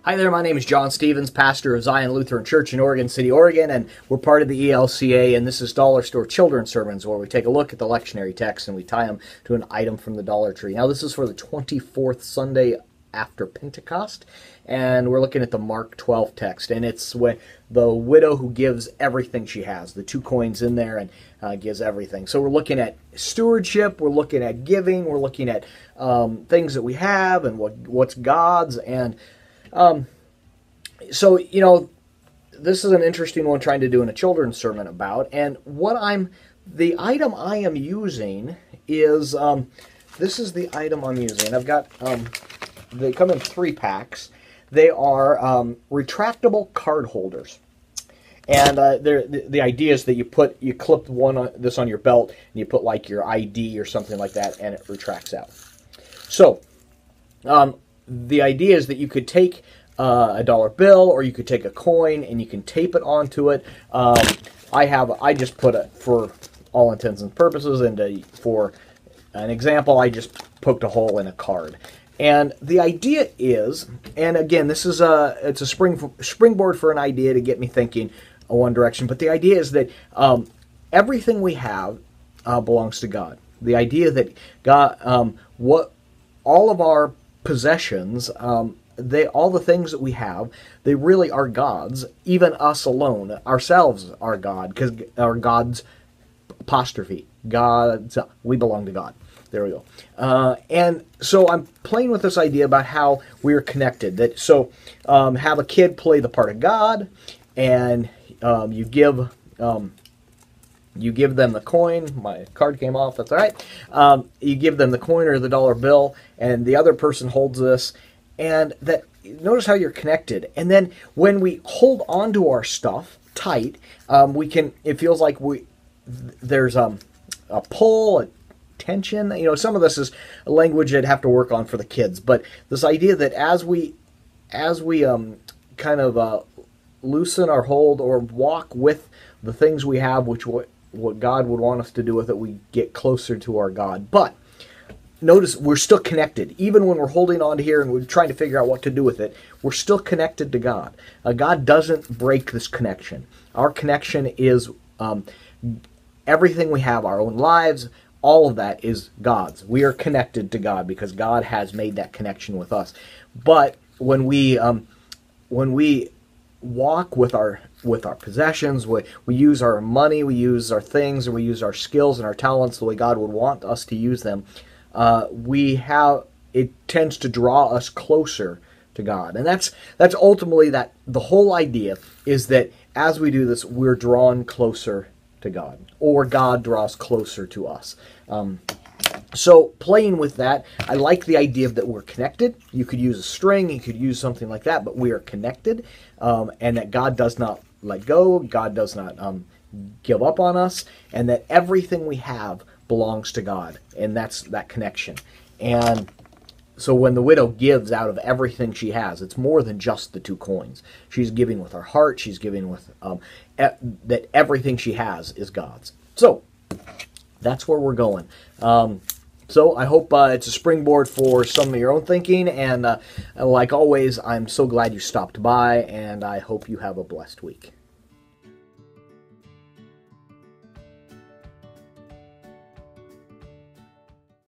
Hi there, my name is John Stevens, pastor of Zion Lutheran Church in Oregon City, Oregon, and we're part of the ELCA, and this is Dollar Store Children's Sermons, where we take a look at the lectionary text and we tie them to an item from the Dollar Tree. Now, this is for the 24th Sunday after Pentecost, and we're looking at the Mark 12 text, and it's when the widow who gives everything she has, the 2 coins in there, and gives everything. So we're looking at stewardship, we're looking at giving, we're looking at things that we have and what's God's, and so, this is an interesting one trying to do in a children's sermon about, and the item I am using is, this is the item I'm using. I've got, they come in 3 packs. They are retractable card holders. And the idea is that you clip this on your belt, and you put like your ID or something like that, and it retracts out. So, the idea is that you could take a dollar bill, or you could take a coin, and you can tape it onto it. I just put it, for all intents and purposes, and for an example, I just poked a hole in a card. And the idea is, and again, this is it's a springboard for an idea to get me thinking in one direction. But the idea is that everything we have belongs to God. The idea that God, all of our possessions, all the things that we have, they really are God's. Even us alone, ourselves are God, because our God's apostrophe. God's, we belong to God. There we go. And so I'm playing with this idea about how we're connected. Have a kid play the part of God, and you give them the coin. My card came off, that's all right. You give them the coin or the dollar bill, and the other person holds this, and notice how you're connected. And then when we hold on to our stuff tight, it feels like there's a pull, a tension. Some of this is language I'd have to work on for the kids, but this idea that as we kind of loosen our hold or walk with the things we have, which what God would want us to do with it, we get closer to our God. But notice we're still connected. Even when we're holding on to here and we're trying to figure out what to do with it, we're still connected to God. God doesn't break this connection. Our connection is everything we have, our own lives, all of that is God's. We are connected to God because God has made that connection with us. But when we walk with our possessions, we use our money, we use our things, and we use our skills and our talents the way God would want us to use them, it tends to draw us closer to God. And that's ultimately the whole idea is that as we do this, we're drawn closer to God, or God draws closer to us. So playing with that, I like the idea that we're connected. You could use a string, you could use something like that, but we are connected, and that God does not let go, God does not give up on us, and that everything we have belongs to God, and that's that connection. And so when the widow gives out of everything she has, it's more than just the 2 coins. She's giving with her heart, she's giving with that everything she has is God's. So that's where we're going. So I hope it's a springboard for some of your own thinking, and like always, I'm so glad you stopped by, and I hope you have a blessed week.